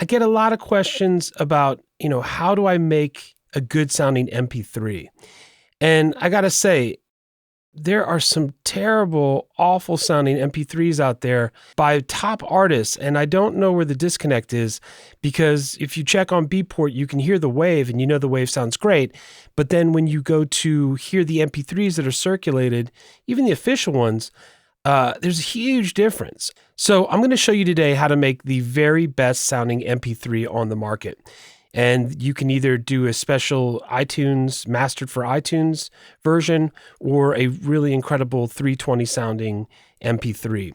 I get a lot of questions about, how do I make a good sounding MP3? And I got to say, there are some terrible, awful sounding MP3s out there by top artists. And I don't know where the disconnect is, because if you check on Beatport, you can hear the wave and the wave sounds great. But then when you go to hear the MP3s that are circulated, even the official ones, there's a huge difference. So I'm going to show you today how to make the very best sounding MP3 on the market. And you can either do a special iTunes, mastered for iTunes version, or a really incredible 320 sounding MP3.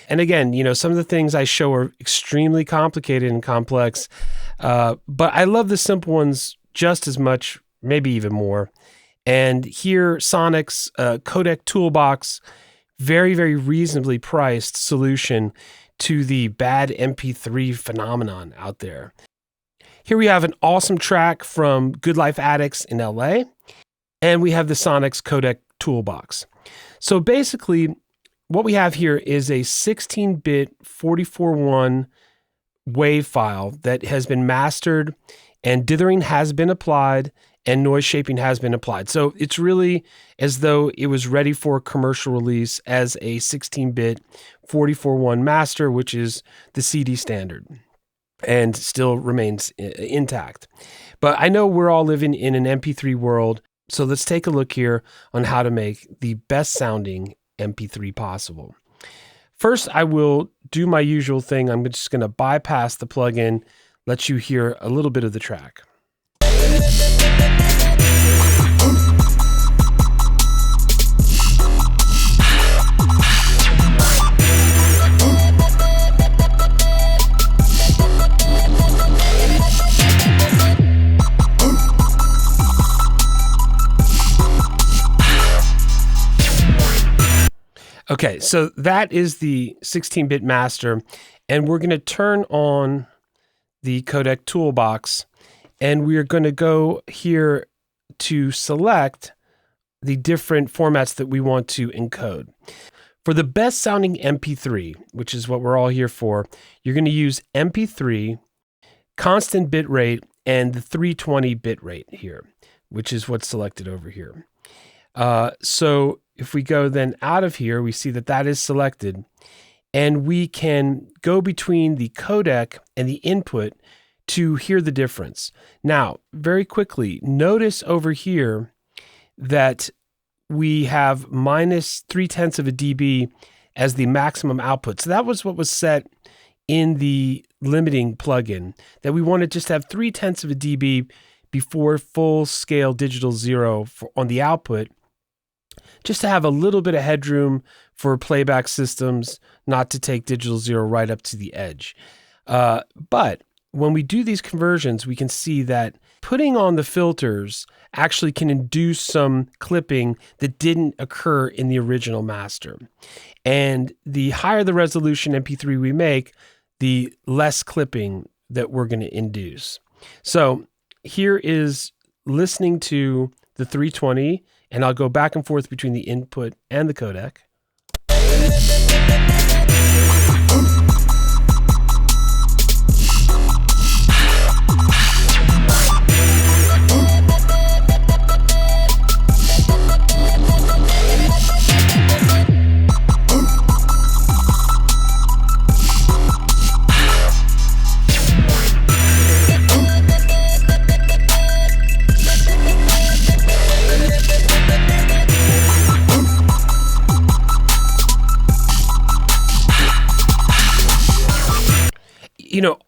And again, some of the things I show are extremely complicated and complex, but I love the simple ones just as much, maybe even more. And here, Sonnox Codec Toolbox, very, very reasonably priced solution to the bad MP3 phenomenon out there. Here we have an awesome track from Good Life Addicts in LA, and we have the Sonnox Codec Toolbox. So basically, what we have here is a 16-bit 44.1 wave file that has been mastered, and dithering has been applied, and noise shaping has been applied. So it's really as though it was ready for commercial release as a 16-bit 44.1 master, which is the CD standard, and still remains intact. But I know we're all living in an MP3 world, so let's take a look here on how to make the best sounding MP3 possible. First, I will do my usual thing. I'm just going to bypass the plugin, let you hear a little bit of the track. Okay, so that is the 16-bit master, and we're going to turn on the Codec Toolbox, and we are going to go here to select the different formats that we want to encode. For the best sounding MP3, which is what we're all here for, you're going to use MP3, constant bit rate, and the 320 bit rate here, which is what's selected over here. So if we go then out of here, we see that that is selected, and we can go between the codec and the input to hear the difference. Now, very quickly, notice over here that we have minus 0.3 of a dB as the maximum output. So that was what was set in the limiting plugin, that we wanted just to have 0.3 of a dB before full scale digital zero on the output, just to have a little bit of headroom for playback systems not to take digital zero right up to the edge. But when we do these conversions, we can see that putting on the filters actually can induce some clipping that didn't occur in the original master. And the higher the resolution MP3 we make, the less clipping that we're going to induce. So here is listening to the 320, and I'll go back and forth between the input and the codec.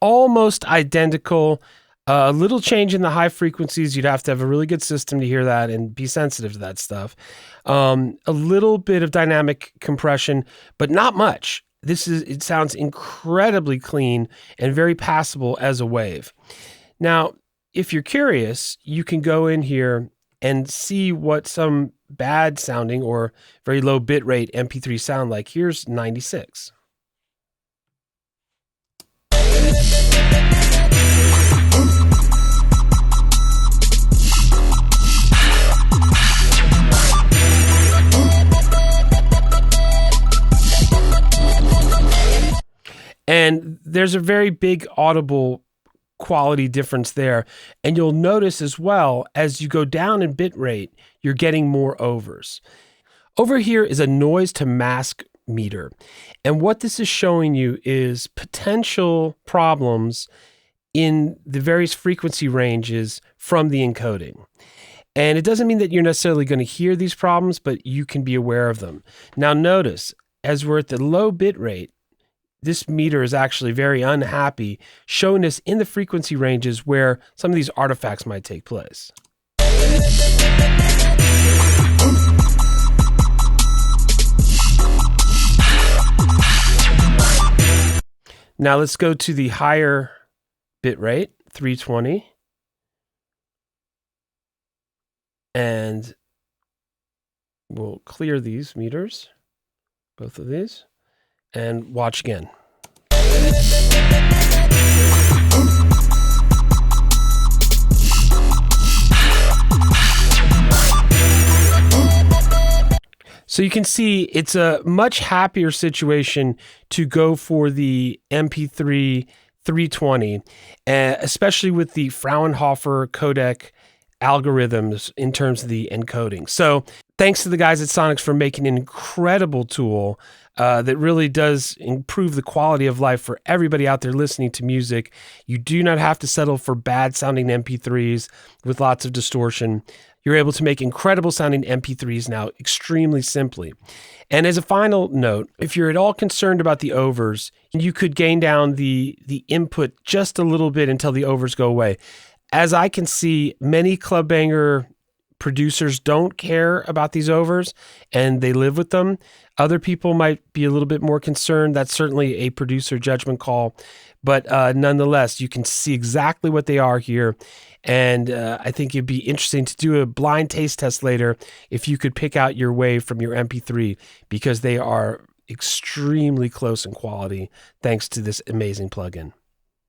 Almost identical. A little change in the high frequencies. You'd have to have a really good system to hear that and be sensitive to that stuff. A little bit of dynamic compression, but not much. It sounds incredibly clean and very passable as a wave. Now, if you're curious, you can go in here and see what some bad sounding or very low bit rate MP3 sound like. Here's 96. And there's a very big audible quality difference there. And you'll notice as well, as you go down in bit rate, you're getting more overs. Over here is a noise to mask meter. And what this is showing you is potential problems in the various frequency ranges from the encoding. And it doesn't mean that you're necessarily going to hear these problems, but you can be aware of them. Now notice, as we're at the low bit rate, this meter is actually very unhappy, showing us in the frequency ranges where some of these artifacts might take place. Now let's go to the higher bit rate, 320. And we'll clear these meters, both of these, and watch again. So you can see it's a much happier situation to go for the mp3 320, especially with the Fraunhofer codec algorithms in terms of the encoding. So thanks to the guys at Sonnox for making an incredible tool that really does improve the quality of life for everybody out there listening to music. You do not have to settle for bad sounding MP3s with lots of distortion. You're able to make incredible sounding MP3s now extremely simply. And as a final note, if you're at all concerned about the overs, you could gain down the input just a little bit until the overs go away. As I can see, many club banger producers don't care about these overs and they live with them. Other people might be a little bit more concerned. That's certainly a producer judgment call. But nonetheless, you can see exactly what they are here. And I think it'd be interesting to do a blind taste test later if you could pick out your wave from your MP3, because they are extremely close in quality thanks to this amazing plugin.